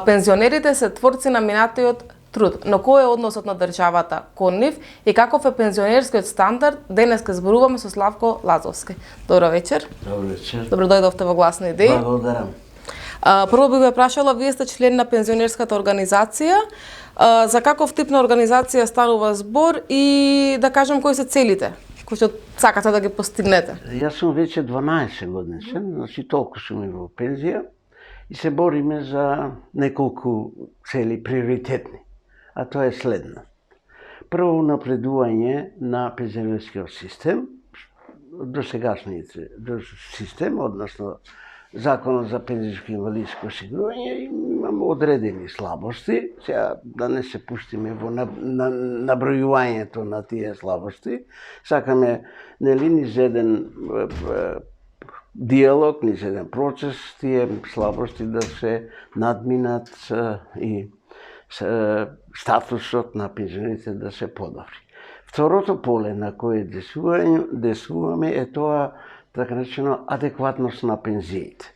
Пензионерите се творци на минатиот труд, но кој е односот на државата кон нив и каков е пензионерскиот стандард? Денес ке зборуваме со Славко Лазовски. Добро вечер. Добро вечер. Добро дојдовте во Гласни идеи. Благодарам. Прво би ве прашала, вие сте член на пензионерската организација. За каков тип на организација станува збор и да кажем кои се целите кои што сакате да ги постигнете? Јас сум веќе 12 годишен, значи толку сум и во пензија и се бориме за неколку цели приоритетни, а тоа е следно. Прво, напредување на пензионерскиот систем, досегашниот систем, односно Законот за пензијско и инвалидско осигурување, имаме одредени слабости. Сега да не се пуштиме во набројувањето на тие слабости. Сакаме низ еден диалог, низ еден процес, тие слабости да се надминат и статусот на пензионерите да се подобри. Второто поле на кое действуваме е тоа така наречено адекватност на пензиите.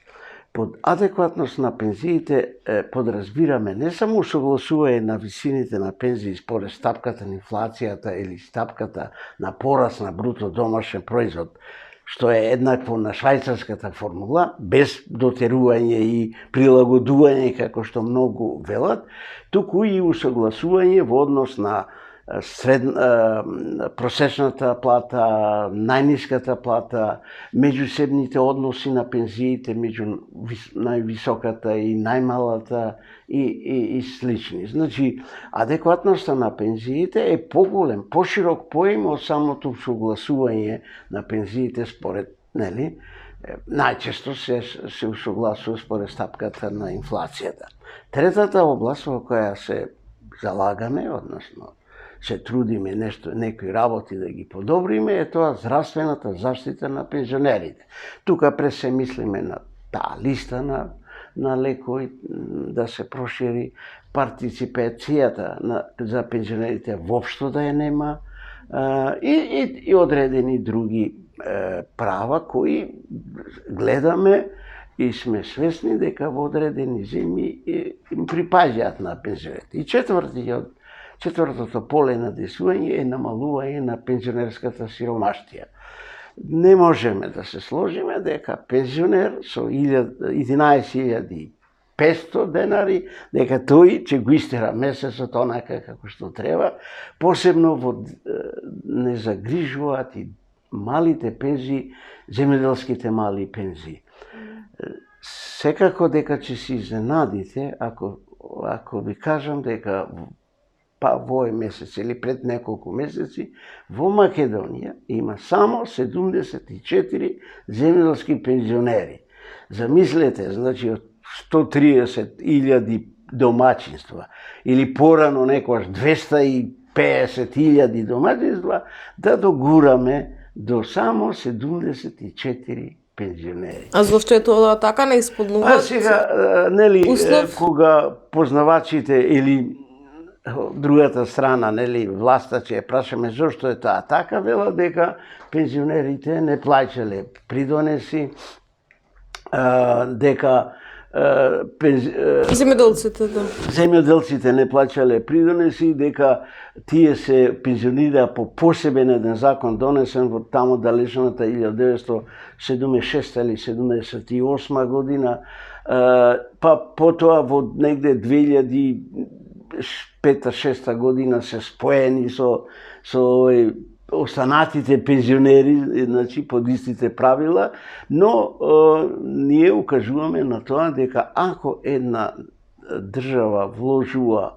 Под адекватност на пензиите подразбираме не само усогласување на висините на пензии според стапката на инфлацијата или стапката на пораст на бруто домашен производ, што е еднакво на швајцарската формула, без дотерување и прилагодување како што многу велат, туку и усогласување во однос на просечната плата, најниската плата, меѓусебните односи на пензиите меѓу највисоката и најмалата и слични. Значи, адекватноста на пензиите е поголем, поширок поим од самото усогласување на пензиите според, нели, најчесто се усогласува според стапката на инфлацијата. Третата област во која се залагаме, односно се трудиме некои работи да ги подобриме, е тоа здравствената заштита на пензионерите. Тука пред се мислиме на таа листа на лекови, да се прошири партиципацијата за пензионерите воопшто да ја нема и одредени други права кои гледаме и сме свесни дека во одредени земји им припаѓаат на пензионерите. И четвртото поле на действување е намалување на пензионерската сиромаштија. Не можеме да се сложиме дека пензионер со 11.500 денари, дека тој ќе го истера месецот онака како што треба, посебно не загрижуваат и малите пензии, земјоделските мали пензии. Секако дека ќе се изненадите ако ви кажам дека во овој месец или пред неколку месеци, во Македонија има само 74 земјоделски пензионери. Замислете, значи од 130.000 домаќинства или порано некојаш 250.000 домаќинства, да догураме до само 74 пензионери. А зошто е тоа така, не исполнуваат? Сега, нели, кога познавачите или другата страна, нели, власта ќе прашаме зошто е тоа така, вела дека пензионерите не плаќале придонеси, дека земјоделците не плаќале придонеси, дека тие се пензионираа по посебен еден закон донесен во таму далечната 1976 или 78 година, па потоа во негде 2005-6 година се споени со останатите пензионери, значи под истите правила, но ние укажуваме на тоа дека ако една држава вложува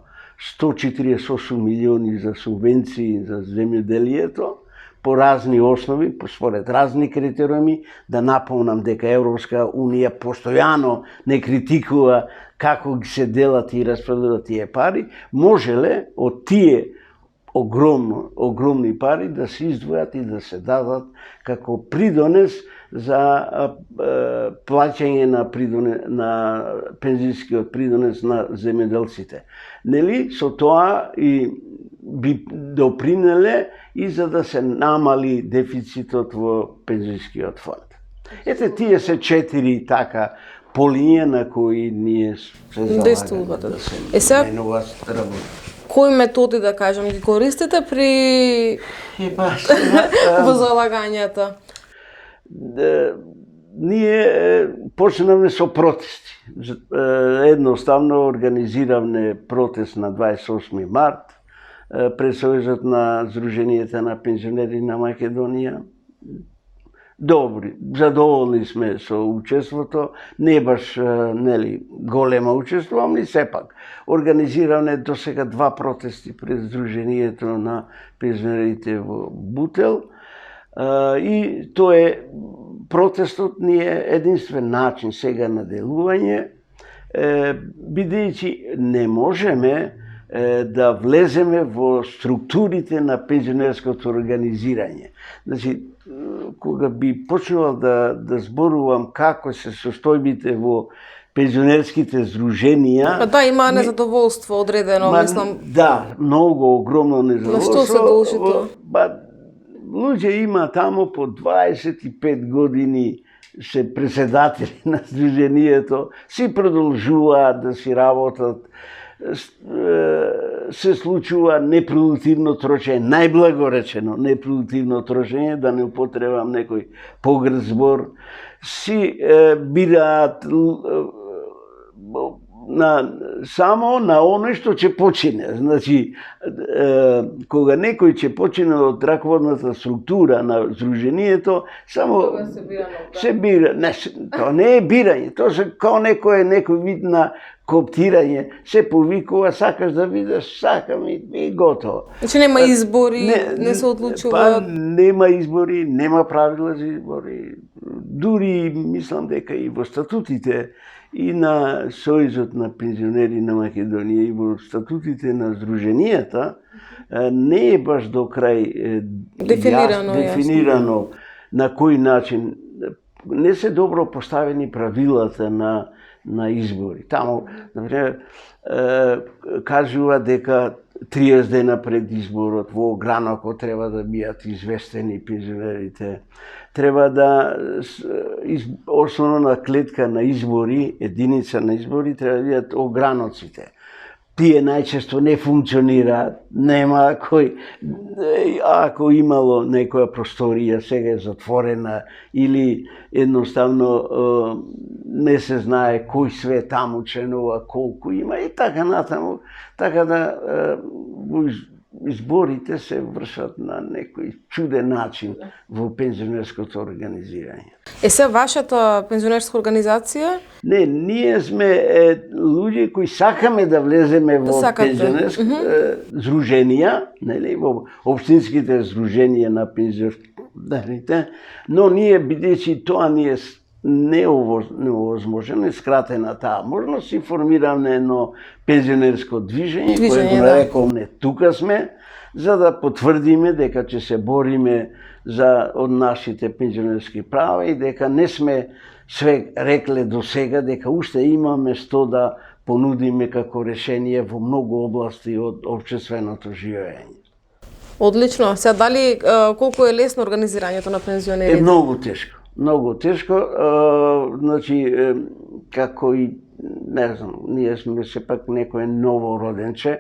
148 милиони за субвенции за земјоделието по разни основи, според разни критериуми, да напомнам дека Европска унија постојано не критикува како ги се делат и распределат тие пари, можеле од тие огромни пари да се издвојат и да се дадат како придонес за плаќање на пензијскиот придонес на земјоделците. Нели, со тоа и би допринеле и за да се намали дефицитот во пензијскиот фонд. Ете, тие се 4 така полиња на кои ние се залагаме да се сега, менува работа. кои методи, да кажем, ги користите при во залагањата? Ние почнавме со протести. Едноставно организиравме протест на 28 март пред Сојузот на Сдруженијата на пензионери на Македонија. Добри, задоволни сме со учеството, не баш голема учество, ами сепак. Организиравме досега 2 протести пред Сдруженијето на пензионерите во Бутел и тоа е протестот ни е единствен начин сега на делување, бидејќи не можеме да влеземе во структурите на пензионерското организирање. Значи, кога би почнувал да зборувам како се состојбите во пензионерските здруженија... Па да, има незадоволство одредено, мислам. Да, многу огромно незадоволство. На што се дължи тоа? Луѓе има тамо по 25 години се председатели на здруженијето, си продолжуваат да си работат, се случува непродуктивно трошење, најблаго речено непродуктивно трошење, да не употребам некој погрд збор, си бираат само на оној што ќе почине. Значи, кога некој ќе почине од раководната структура на здруженијето, само се бира. Не, тоа не е бирање, тоа се као некој вид на коптирање, се повикува, сакаш да видиш, сакам и готово. Значи нема избори, не се одлучува? Па нема избори, нема правила за избори. Дури мислам дека и во статутите и на Сојузот на пензионери на Македонија и во статутите на Сдруженијата не е баш до крај дефинирано на кој начин. Не се добро поставени правилата на избори. Таму, например, кажува дека 30 дена пред изборот во огранокот треба да бидат известени пензионерите. Треба да основна клетка на избори, единица на избори, треба да бидат ограноците. Тие најчесто не функционираат, нема кој, ако имало некоја просторија сега е затворена или едноставно не се знае кој све таму членува, колку има и така натаму, така да изборите се вршат на некој чуден начин во пензионерското организирање. Се вашата пензионерска организација? Не, ние сме луѓе кои сакаме да влеземе во пензионерски здруженија, нели, во општинските здруженија на пензионерите, но ние бидејќи тоа ни е невозможно, скратена таа можност, и формираме едно пензионерско движење, кое го нарекуваме тука сме, за да потврдиме дека ќе се бориме од нашите пензионерски права и дека не сме све рекле до сега, дека уште имаме што да понудиме како решение во многу области од општественото живење. Одлично. Сега дали колку е лесно организирањето на пензионерите? Е многу тешко. Многу тешко, значи, како и, не знам, ние сме сепак некој новороденче,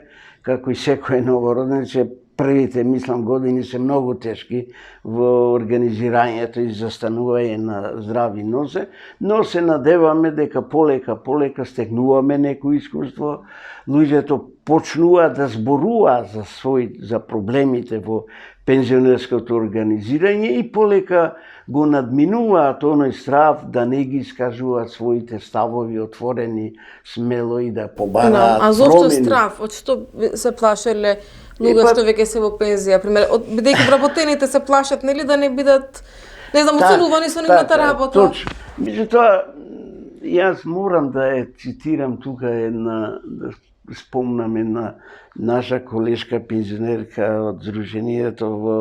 како и секој новороденче, првите, мислам, години се многу тешки во организирањето и застанување на здрави нозе, но се надеваме дека полека стегнуваме некој искуство, луѓето почнуваат да зборуваат за проблемите во пензионерското организирање и полека го надминуваат оној страв да не ги искажуваат своите ставови отворени, смело и да побараат промени. А зошто страв? Од што се плашеле луѓе што веќе се во пензија? Пример, бидејќи вработените се плашат, нели, да не бидат, не знам, оценувани со нивната работа? Точно. Меѓутоа, јас морам да ја цитирам тука да спомнам една наша колешка пензионерка од Сдруженијето во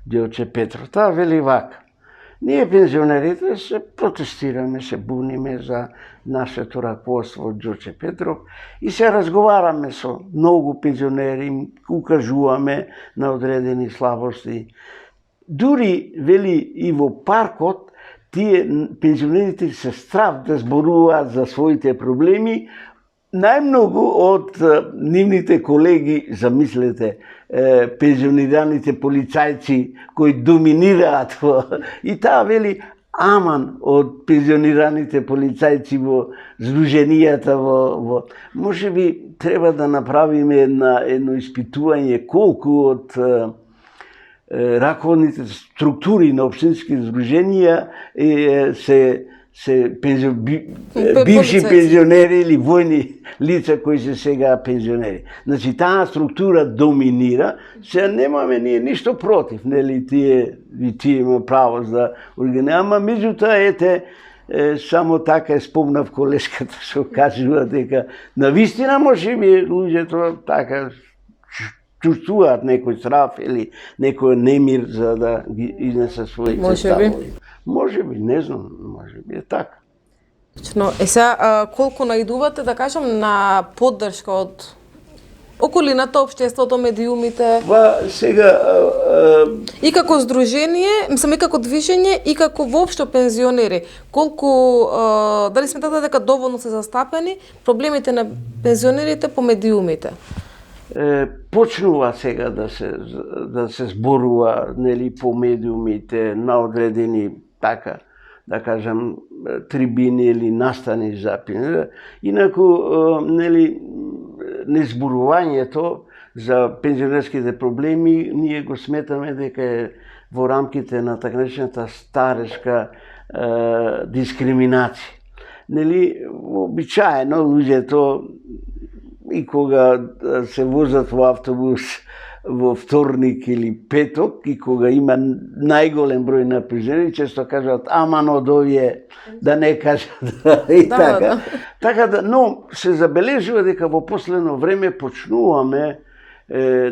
Ѓорче Петров. Таа вели вака: ние пензионерите се протестираме, се буниме за нашето раководство од Ѓорче Петров и се разговараме со многу пензионери, укажуваме на одредени слабости. Дури, вели, и во паркот тие пензионерите се страв да зборуваат за своите проблеми, најмногу од нивните колеги, замислете, пензионираните полицајци кои доминираат и таа вели аман од пензионираните полицајци во здруженијата во може би треба да направиме едно испитување колку од раководните структури на општински здруженија се бивши пензионери или војни лица кои се сега пензионери. Значи таа структура доминира, се немаме ние ништо против, нели тие има право за организација, ама меѓутоа ете само така спомнав колешката што кажува дека навистина можеби луѓето така чувствуваат некој страв или некој немир за да ги изнесат своите ставови. Може би, не знам, може би е така. Точно. Сега, колку наидувате, да кажем, на поддршка од околината, општеството, медиумите? Сега... И како здружение, мислам и како движење, и како воопшто пензионери. Колку, дали сметате дека доволно се застапени проблемите на пензионерите по медиумите? Почнува сега да се зборува нели по медиумите на одредени така да кажам трибини или настани за пензионери. Инаку нели незборувањето за пензионерските проблеми ние го сметаме дека е во рамките на така наречената старешка дискриминација. Нели обичаено луѓето и кога се возат во автобус во вторник или петок и кога има најголем број на пензионери, често кажат аман од овие, да не кажат и така. Така да, но се забележува дека во последно време почнуваме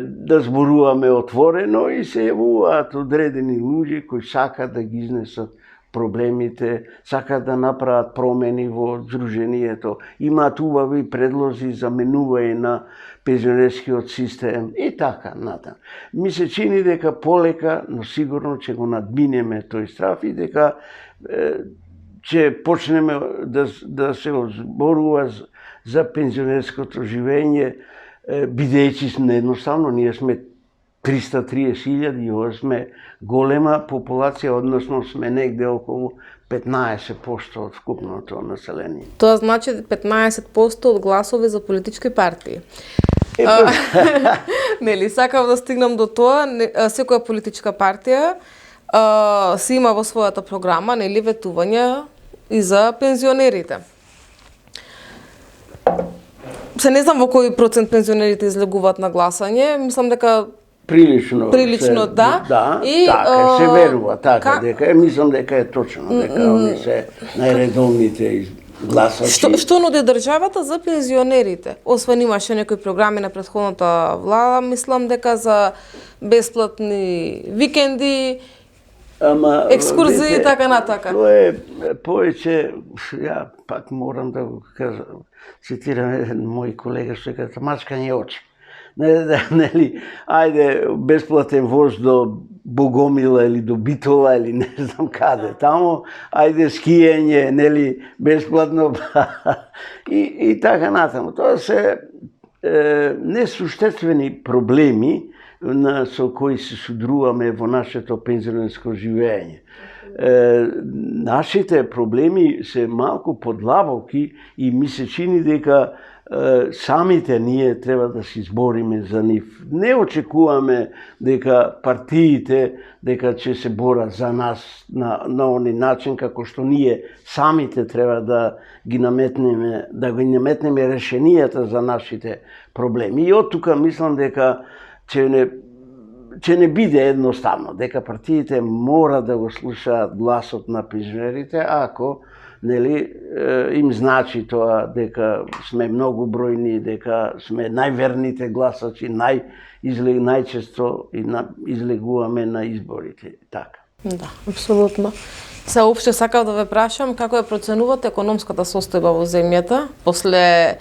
да зборуваме отворено и се јавуваат одредени луѓе кои сакаат да ги изнесат проблемите, сакаат да направат промени во здруженијето, имаат убави предлози за менување на пензионерскиот систем и така натаму. Ми се чини дека полека, но сигурно ќе го надминеме тој страв и дека ќе почнеме да се зборува за пензионерското живење, бидејќи неедноставно ние сме 330.000 и ова сме голема популација, односно сме негде околу 15% од вкупното население. Тоа значи 15% од гласови за политички партии. Нели, сакав да стигнам до тоа, секоја политичка партија си има во својата програма, нели, ветувања и за пензионерите. Се не знам во кој процент пензионерите излегуваат на гласање, мислам дека Прилично, да. Да, и, така, се верува, така, дека мислам дека е точно, дека они се најредовните гласачи. Што нуди државата за пензионерите? Освен имаше некои програми на претходната влада, мислам дека за бесплатни викенди, екскурзии и така натака. Тоа е повеќе, ја пак морам да го кажам, цитирам еден мој колега што кажа мачкање очи. Нели, ајде, бесплатен воз до Богомила или до Битола или не знам каде, таму, ајде скијање, нели, бесплатно, и така натаму. Тоа се несуштествени проблеми со кои се судруваме во нашето пензионерско живење. Нашите проблеми се малку подлабоки и ми се чини дека самите ние треба да се избориме за нив. Не очекуваме дека партиите дека ќе се борат за нас на оној начин како што ние самите треба да ги наметнеме решенијата за нашите проблеми. И од тука мислам дека ќе не биде едноставно, дека партиите мора да го слушаат гласот на пензионерите, ако нели им значи тоа дека сме многу бројни, дека сме најверните гласачи, најчесто излегуваме на изборите, така. Да, апсолутно. Се опште сакав да ве прашам како ја проценувате економската состојба во земјата после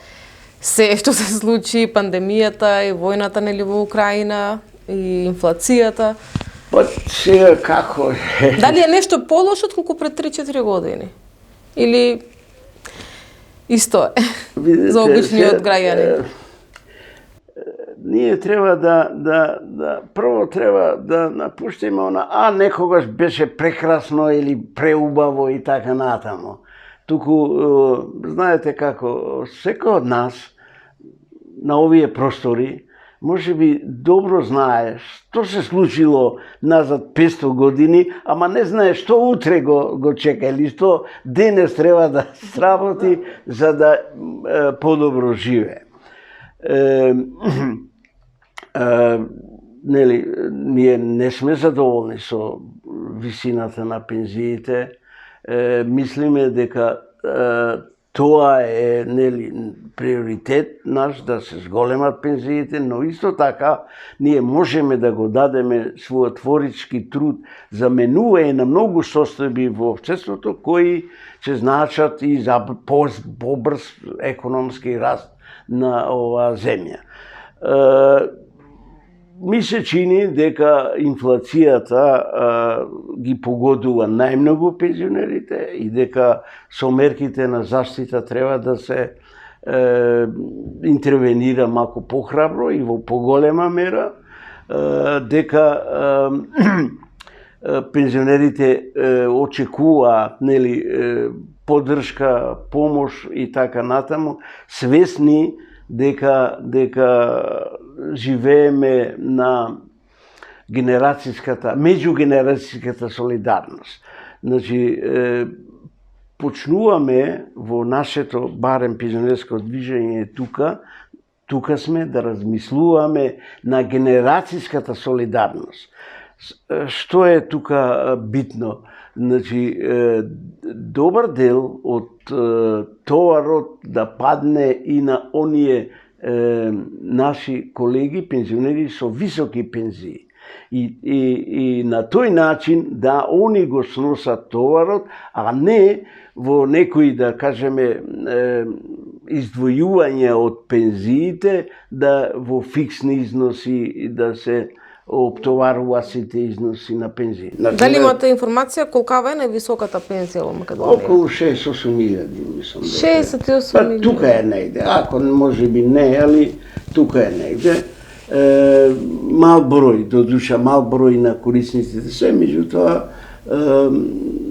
се што се случи, пандемијата и војната нели во Украина и инфлацијата. Па сега како е? Дали е нешто полошо отколку пред 3-4 години? Или исто е за обичниот граѓанин? Ние треба прво треба да напуштиме она, некогаш беше прекрасно или преубаво и така натаму. Туку, знаете како, секој од нас на овие простори може би добро знае што се случило назад 500 години, ама не знае што утре го чека или што денес треба да сработи за да подобро живее. Ние не сме задоволни со висината на пензиите. Мислиме дека тоа е приоритет наш да се зголемат пензиите, но исто така ние можеме да го дадеме својот творички труд за менување на многу состојби во општеството кои ќе значат и за побрз економски раст на оваа земја. Ми се чини дека инфлацијата ги погодува најмногу пензионерите и дека со мерките на заштита треба да се интервенира малку похрабро и во поголема мера, дека пензионерите очекуваат поддршка, помош и така натаму, свесни дека живееме на меѓугенерацијската солидарност. Значи, почнуваме во нашето, барем пензионерско движење тука сме да размислуваме на генерацијската солидарност. Што е тука битно? Значи, добар дел од товарот да падне и на оние наши колеги пензионери со високи пензии. И на тој начин да они го сносат товарот, а не во некои, да кажеме, издвојување од пензиите, да во фиксни износи да се оптоварува сите износи на пензии. Дали имате информација колкава е највисоката пензија во Македонија? Околу 68.000, мислам. 68.000. Тука е негде, ако може би не, али тука е негде. Мал број, додуша мал број на корисниците се, меѓутоа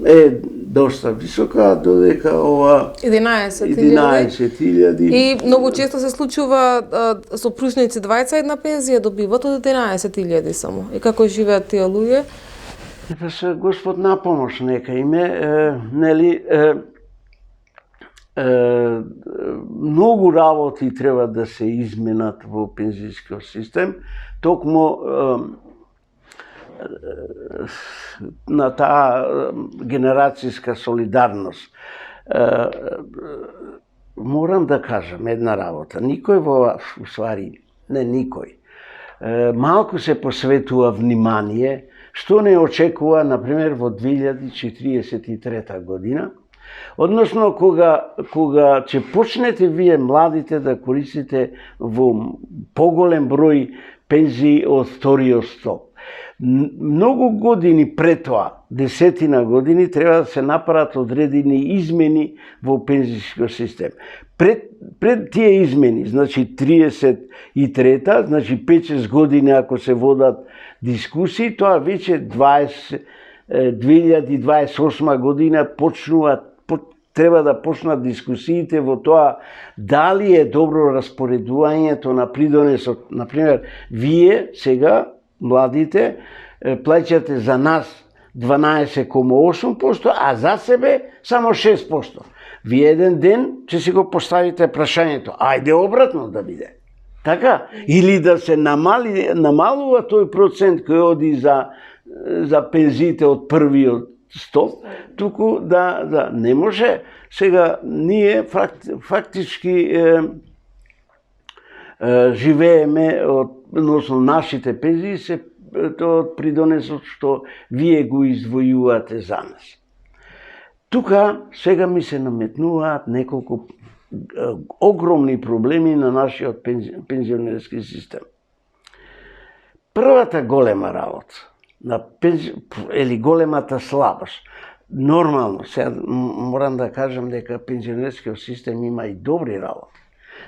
е доста висока, додека ова 11.000. И многу често се случува сопружници двајца една пензија добиват од 11.000 само. И како живеат тие луѓе? Па се Господ на помош нека име, многу работи треба да се изменат во пензијскиот систем, токму на таа генерацијска солидарност. Морам да кажам една работа. Никој не никој, малку се посветува внимание, што не очекува, например, во 2043 година, односно кога ќе почнете вие младите да користите во поголем број пензии од вториот столб. Многу години пред тоа, 10 години, треба да се направат одредени измени во пензијскиот систем. Пред тие измени, значи 33-та, значи 5-6 години ако се водат дискусии, тоа веќе 2028 година треба да почнат дискусиите во тоа дали е добро распоредувањето на придонесот. Например, вие сега, младите, плаќате за нас 12,8%, а за себе само 6%. Вие еден ден ќе си го поставите прашањето, ајде обратно да биде. Така? Или да се намалува тој процент кој оди за пензиите од првиот столб, туку да не може. Сега ние фактички живееме односно нашите пензии се од придонесот што вие го издвојувате за нас. Тука сега ми се наметнуваат неколку огромни проблеми на нашиот пензионерски систем. Првата голема работа, или големата слабост. Нормално, сега морам да кажам дека пензионерскиот систем има и добри работи.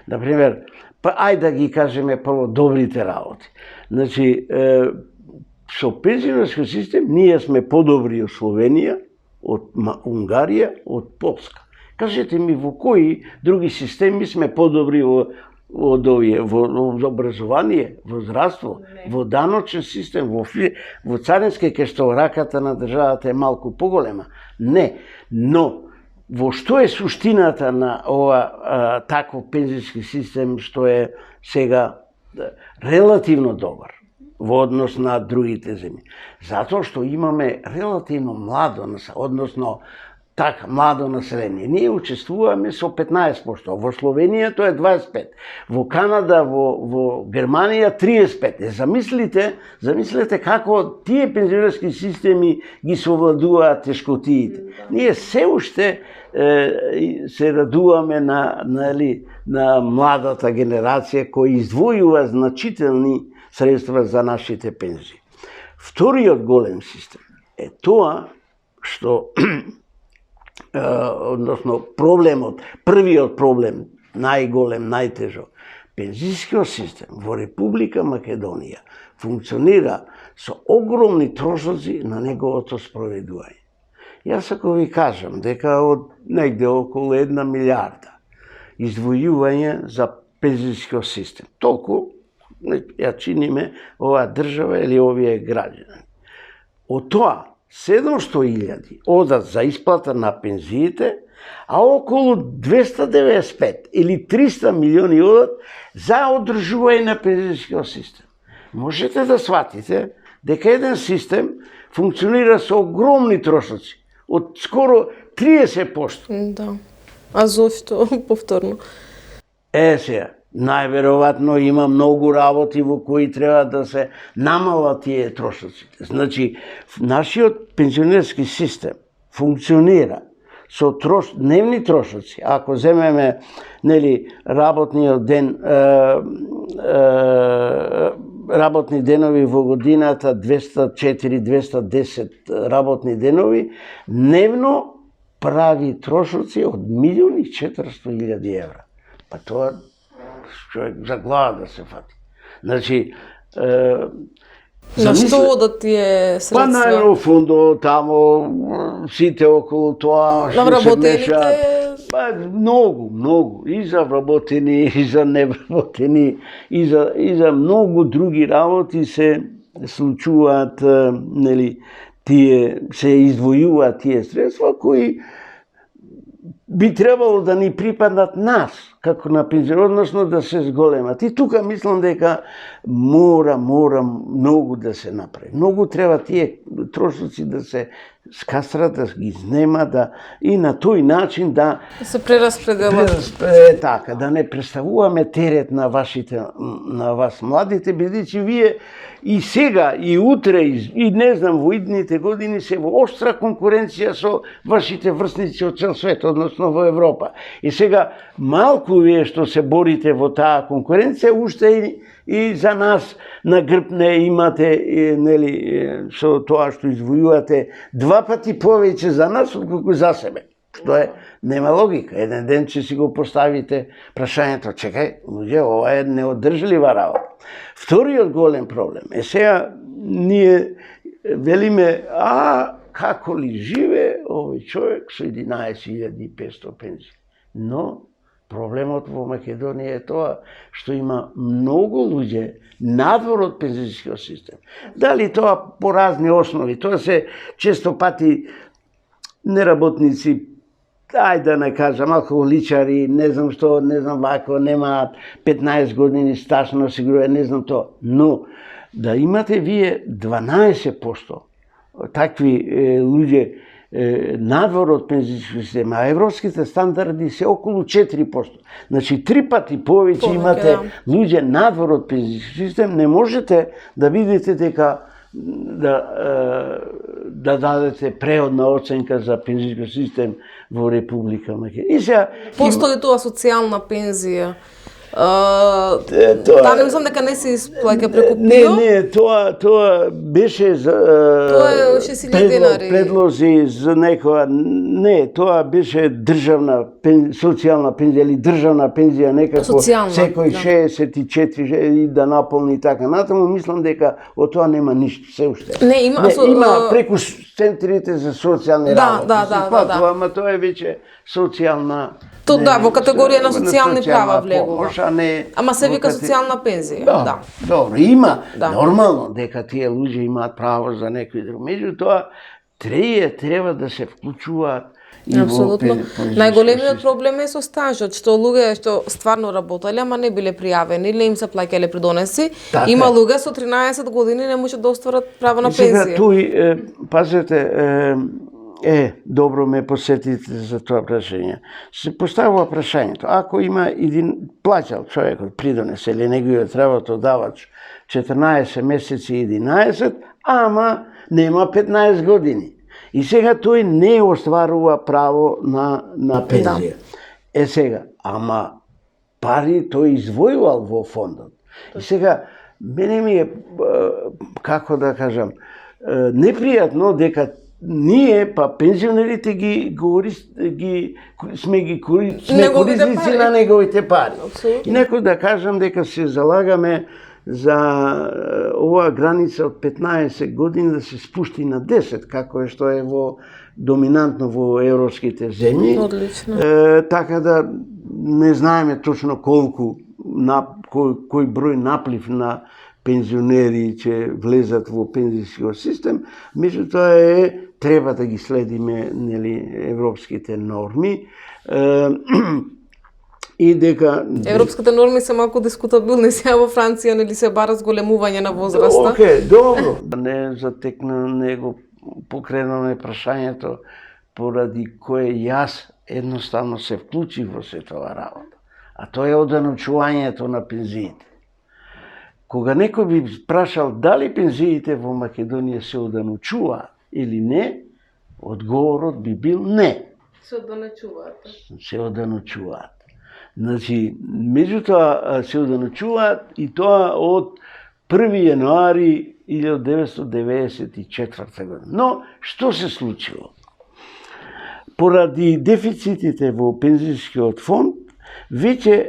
Например, ајде да ги кажеме прво добрите работи. Значи, со пензионерскиот систем ние сме подобри од Словенија, од Унгарија, од Полска. Кажете ми во кои други системи сме подобри од овие, во образование, во здравство, во даночен систем, во царински, кај што раката на државата е малку поголема. Не, но во што е суштината на ова таков пензиски систем што е сега релативно добар во однос на другите земји? Затоа што имаме релативно младо, односно младо население. Ние учествуваме со 15%, во Словенија тоа е 25%, во Канада, во Германија 35%. Замислете како тие пензионерски системи ги совладуваат тешкотиите. Ние се уште се радуваме на младата генерација која издвојува значителни средства за нашите пензии. Вториот голем систем е тоа што односно проблемот, првиот проблем, најголем, најтежок, пензискиот систем во Република Македонија функционира со огромни трошоци на неговото спроведување. Јас ако ви кажам дека од негде околу 1 милиарда издвојување за пензискиот систем, толку ја чиниме оваа држава или овие граѓани. Од тоа 700.000 одат за исплата на пензиите, а околу 295 или 300 милиони одат за одржување на пензискиот систем. Можете да сватите дека еден систем функционира со огромни трошоци, од скоро 30%. Да. А зошто повторно? Сега, најверојатно има многу работи во кои треба да се намалат тие трошоци. Значи, нашиот пензионерски систем функционира со дневни трошоци. Ако земеме работниот ден, работни денови во годината 204-210 работни денови, дневно прави трошоци од 1.400.000 евра. Па тоа човек за глава да се фати. Значи, на што одат тие средства? Па на Еврофондо, тамо, сите околу тоа, на вработените? Па многу. И за вработени, и за невработени, и за многу други работи се случуваат, се издвојуваат тие средства кои би требало да ни припаднат нас, како на пензионер, односно да се зголемат. И тука мислам дека мора многу да се направи. Многу треба тие трошоци да се скасрат, да ги знема, и на тој начин да се прераспределат. Така, да не представуваме терет на вас младите, бидејќи вие и сега, и утре, и не знам, во идните години се во остра конкуренција со вашите врсници од цел свет, односно во Европа. И сега, малку вие што се борите во таа конкуренција, уште и за нас на грб не имате, со тоа што извојувате, 2 пати повеќе за нас, отколку за себе. Што нема логика. Еден ден ќе си го поставите прашањето, чекај, луѓе, ова е неодржлива работа. Вториот голем проблем е сега ние велиме, како ли живе овој човек со 11.500 пензии. Но проблемот во Македонија е тоа што има многу луѓе надвор од пензискиот систем. Дали тоа по разни основи, тоа се често пати неработници, ајде да не кажам, алкохоличари, не знам што, не знам вако, немаат 15 години стаж на осигурување, не знам тоа. Но да имате вие 12% такви луѓе надвор од пензискиот систем, а европските стандарди се околу 4%. Значи 3 пати повеќе имате луѓе надвор од пензискиот систем, не можете да видите дека да дадете преодна оценка за пензискиот систем во Република Македонија. Постои тоа социјална пензија Таа мислам дека не се исплаќа преку ПИО. Не, тоа беше за Тоа е 6000 денари. предлози за некоја, не, тоа беше државна социјална пензија или државна пензија некако секој 64 и да наполни така натаму, мислам дека од тоа нема ништо се уште. Не, има има преку центрите за социјални работи. Да. Ама тоа е веќе социјална. Да, во категорија на социјални права влегува. Ама се вика социјална пензија, да. Добро, има нормално дека тие луѓе имаат право за некој друг. Меѓутоа, треба да се вклучуваат. Апсолутно. Најголемиот проблем е со стажот, што луѓе што стварно работеле, ама не биле пријавени, не им се плаќале придонеси. Има луѓе со 13 години не можат да остварат право на пензија. Сега тој, пазете, добро ме посетите за тоа прашање. Се поставува прашањето, ако има един плаќал човекот придонес или неговиот работодавач 14 месеци и 11, ама нема 15 години. И сега тој не остварува право на пензија. Сега, ама пари тој извојувал во фондот. И сега, мене ми е, како да кажам, непријатно дека ние, пензионерите сме корисници на неговите пари. И некој да кажам дека се залагаме за оваа граница од 15 години да се спусти на 10, како е што е доминантно во европските земји. Одлично. Така да не знаеме точно колку, кој број наплив на пензионери ќе влезат во пензијскиот систем, меѓутоа треба да ги следиме, нели, европските норми. И дека европските норми се малку дискутабилни сега во Франција, нели се бара зголемување на возраста. Добро. Не затекна него покренаме прашањето поради кое јас едноставно се вклучив во се тоа работа. А тоа е оданочувањето на пензиите. Кога некој би прашал дали пензиите во Македонија се оданочуваат или не, одговорот би бил не. Се оданочуваат. Значи, меѓутоа се оданочуваат и тоа од 1 јануари 1994 година. Но, што се случило? Поради дефицитите во пензијскиот фонд, веќе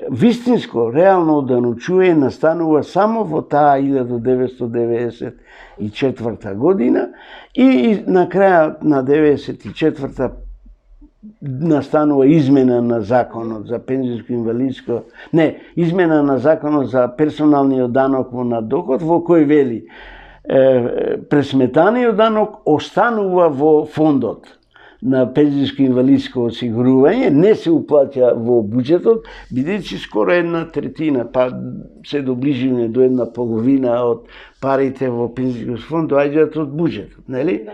вистинско, реално оданочување настанува само во таа 1994 година и на крајот на 1994 настанува измена на законот за пензијско-инвалидско, измена на законот за персоналниот данок на доход, во кој вели пресметаниот данок останува во фондот на пензијско-инвалидско осигурување, не се уплаќа во буџетот, бидејќи скоро 1/3, па се доближиме до 1/2 од парите во пензијскиот фонд доаѓаат од буџетот, нели?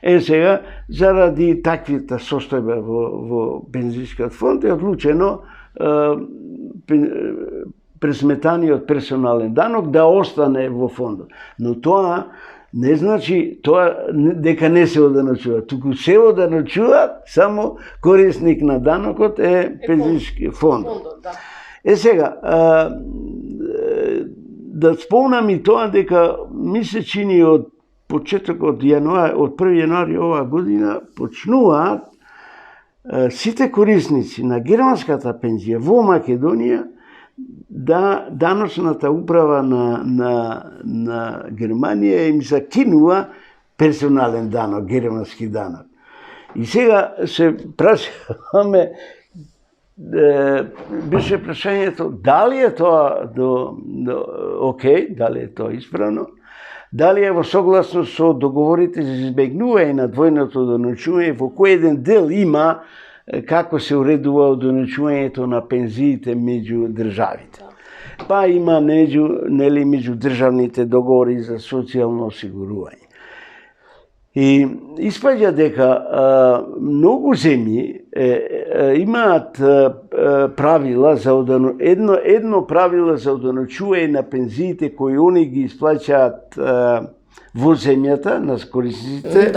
Сега, заради таквата состојба во пензијскиот фонд е одлучено пресметаниот персонален данок да остане во фондот. Но тоа не значи дека не се оданочува, туку се оданочува, само корисник на данокот е пензијски фонд. Сега, да спомнам и тоа дека ми се чини од почетокот од 1 јануари оваа година почнуваат сите корисници на германската пензија во Македонија да даночната управа на Германија им закинува персонален данок, германски данок. И сега се прашуваме, беше прашањето дали е тоа окей, дали е тоа исправно, дали е во согласност со договорите за избегнување на двојното оданочување, во кој еден дел има како се уредува оданочувањето на пензиите меѓу државите. Па има меѓу државните договори за социјално осигурување. И испаѓа дека многу земји имаат правила за едно правило за оданочување на пензиите кои они ги исплаќаат во земјата на корисниците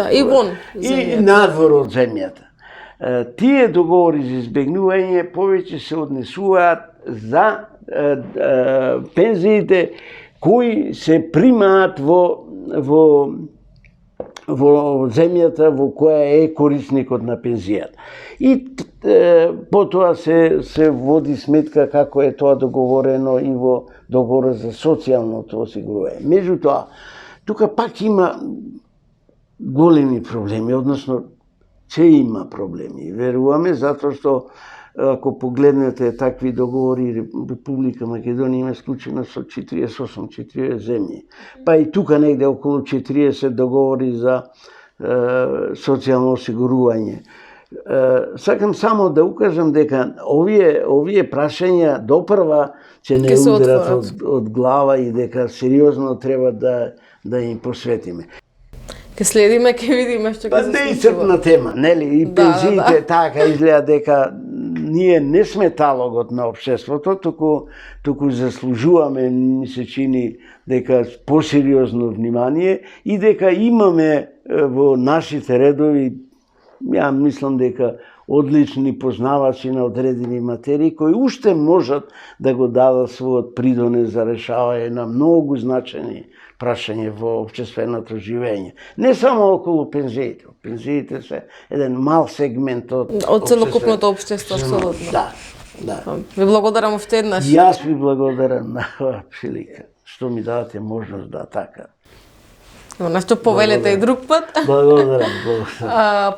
и надвор од земјата. Тие договори за избегнување повеќе се однесуваат за пензиите кои се примаат во земјата во која е корисникот на пензијата. И потоа се води сметка како е тоа договорено и во договор за социјалното осигурување. Меѓутоа, тука пак има големи проблеми, односно че има проблеми. Веруваме, затоа што ако погледнете такви договори, Република Македонија има склучена со 48 земји. Па и тука негде околу 40 договори за социјално осигурување. Сакам само да укажам дека овие прашања допрва ќе не ударат од глава и дека сериозно треба да им посветиме. Ке следиме, ке видиме што ќе се случува. Неисцрпна тема, нели? И пензиите така изгледа дека ние не сме талогот на општеството, туку заслужуваме, ми се чини, дека посериозно внимание и дека имаме во нашите редови, ја мислам дека одлични познавачи на одредени материи кои уште можат да го дадат својот придонес за решавање на многу значајни прашање во општественото живење. Не само околу пензиите. Пензиите се еден мал сегмент од целокупното општество, апсолутно. Да. Ви благодарам уште еднаш. Јас ви благодарам на оваа прилика, што ми давате можност да така. На што повелете и друг пат. Благодарам.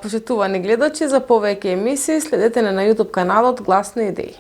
Почитувани гледачи, за повеќе емисии следете на YouTube каналот Гласни идеи.